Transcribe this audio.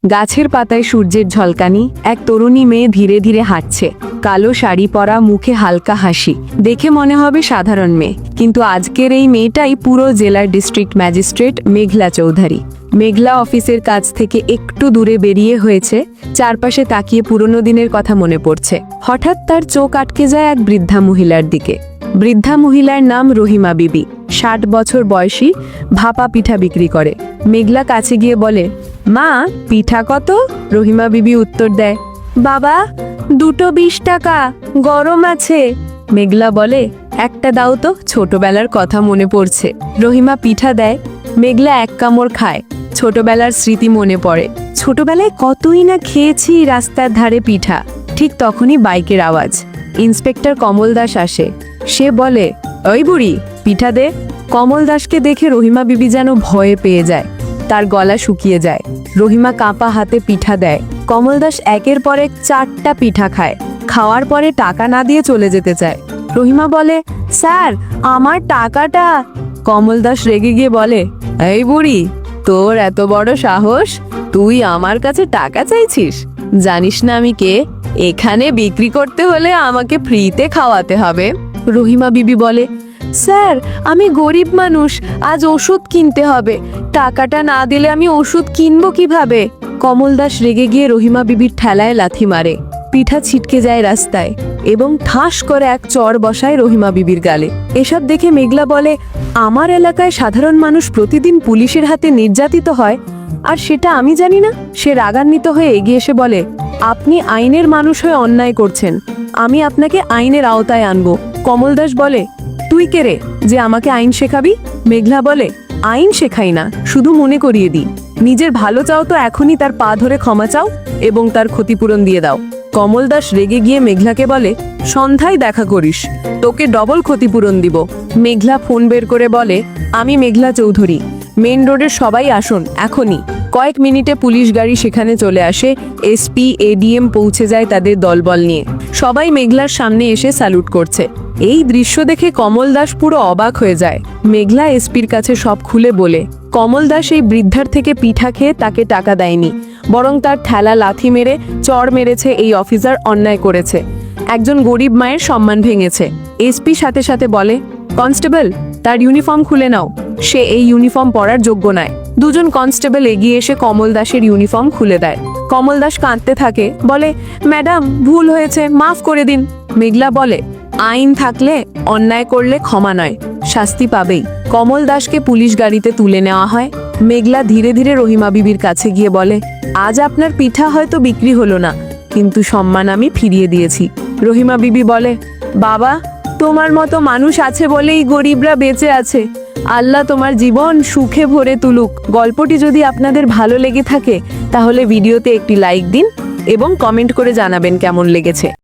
গাছের পাতায় সূর্যের ঝলকানি, এক তরুণী মেয়ে ধীরে ধীরে হাঁটছে। কালো শাড়ি পরা, মুখে হালকা হাসি, দেখে মনে হবে সাধারণ মেয়ে, কিন্তু আজকের এই মেয়েটাই পুরো জেলার ডিস্ট্রিক্ট ম্যাজিস্ট্রেট মেঘলা চৌধুরী। মেঘলা অফিসের কাছ থেকে একটু দূরে বেরিয়ে হয়েছে, চারপাশে তাকিয়ে পুরনো দিনের কথা মনে পড়ছে। হঠাৎ তার চোখ আটকে যায় এক বৃদ্ধা মহিলার দিকে। বৃদ্ধা মহিলার নাম রহিমা বিবি, 60 বছর বয়সী, ভাপা পিঠা বিক্রি করে। মেঘলা কাছে গিয়ে বলে, মা, পিঠা কত? রহিমা বিবি উত্তর দেয়, বাবা, দুটো 20 টাকা, গরম আছে। মেঘলা বলে, একটা দাও তো, ছোটবেলার কথা মনে পড়ছে। রহিমা পিঠা দেয়। মেঘলা এক কামড় খায়, ছোটবেলার স্মৃতি মনে পড়ে। ছোটবেলায় কতই না খেয়েছি রাস্তার ধারে পিঠা। ঠিক তখনই বাইকের আওয়াজ। ইন্সপেক্টর কমল দাস আসে। সে বলে, ওই বুড়ি, পিঠা দে। কমল দাসকে দেখে রহিমা বিবি যেন ভয়ে পেয়ে যায়, তার গলা শুকিয়ে যায়। রহিমা কাঁপা হাতে পিঠা দেয়। কমল দাস একের পর এক 4টা পিঠা খায়। খাওয়ার পরে টাকা না দিয়ে চলে যেতে চায়। রহিমা বলে, স্যার, আমার টাকাটা। কমল দাস রেগে গিয়ে বলে, এই বুড়ি, তোর এত বড় সাহস, তুই আমার কাছে টাকা চাইছিস? জানিস না আমি কে? এখানে বিক্রি করতে হলে আমাকে ফ্রিতে খাওয়াতে হবে। রহিমা বিবি বলে, স্যার, আমি গরিব মানুষ, আজ ওষুধ কিনতে হবে, টাকাটা না দিলে আমি ওষুধ কিনবো কিভাবে? কমল দাস রেগে গিয়ে রহিমা বিবির ঠেলায় লাথি মারে। পিঠা ছিটকে যায় রাস্তায় এবং ঠাস করে এক চড় বসায় রহিমা বিবির গালে। এসব দেখে মেঘলা বলে, আমার এলাকায় সাধারণ মানুষ প্রতিদিন পুলিশের হাতে নির্যাতিত হয়, আর সেটা আমি জানি না? সে রাগান্বিত হয়ে এগিয়ে এসে বলে, আপনি আইনের মানুষ হয়ে অন্যায় করছেন, আমি আপনাকে আইনের আওতায় আনবো। কমল দাস বলে, তুই কে রে যে আমাকে আইন শেখাবি? মেঘলা বলে, আইন শেখাই না, শুধু মনে করিয়ে দিই। নিজের ভালো চাও তো এখনই তার পা ধরে ক্ষমা চাও এবং তার ক্ষতিপূরণ দিয়ে দাও। কমল দাস রেগে গিয়ে মেঘলাকে বলে, সন্ধ্যায় দেখা করিস, তোকে ডবল ক্ষতিপূরণ দিব। মেঘলা ফোন বের করে বলে, আমি মেঘলা চৌধুরী, মেন রোডের সবাই আসুন এখনই। কয়েক মিনিটে পুলিশ গাড়ি সেখানে চলে আসে। এসপি, এডিএম পৌঁছে যায় তাদের দলবল নিয়ে। সবাই মেঘলার সামনে এসে স্যালুট করছে। এই দৃশ্য দেখে কমল দাস পুরো অবাক হয়ে যায়। মেঘলা এসপির কাছে সব খুলে বলে, কমল দাস এই বৃদ্ধার থেকে পিঠা খেয়ে তাকে টাকা দেয়নি, বরং তার ঠেলা লাথি মেরে চড় মেরেছে। এই অফিসার অন্যায় করেছে, একজন গরিব মায়ের সম্মান ভেঙেছে। এসপি সাথে সাথে বলে, কনস্টেবল, তার ইউনিফর্ম খুলে নাও, সে এই ইউনিফর্ম পরার যোগ্য নয়। দুজন কনস্টেবল এগিয়ে এসে কমল দাসের ইউনিফর্ম খুলে দেয়। কমল দাস কাঁদতে থাকে, বলে, ম্যাডাম, ভুল হয়েছে, মাফ করে দিন। মেঘলা বলে, আইন থাকলে অন্যায় করলে ক্ষমা নয়, শাস্তি পাবেই। কমল দাসকে পুলিশ গাড়িতে তুলে নেওয়া হয়। মেঘলা ধীরে ধীরে রহিমা বিবির কাছে গিয়ে বলে, আজ আপনার পিঠা হয়তো বিক্রি হলো না, কিন্তু সম্মান আমি ফিরিয়ে দিয়েছি। রহিমা বিবি বলে, বাবা, তোমার মতো মানুষ আছে বলেই গরিবরা বেঁচে আছে। আল্লাহ তোমার জীবন সুখে ভরে তুলুক। গল্পটি যদি আপনাদের ভালো লেগে থাকে তাহলে ভিডিওতে একটি লাইক দিন এবং কমেন্ট করে জানাবেন কেমন লেগেছে।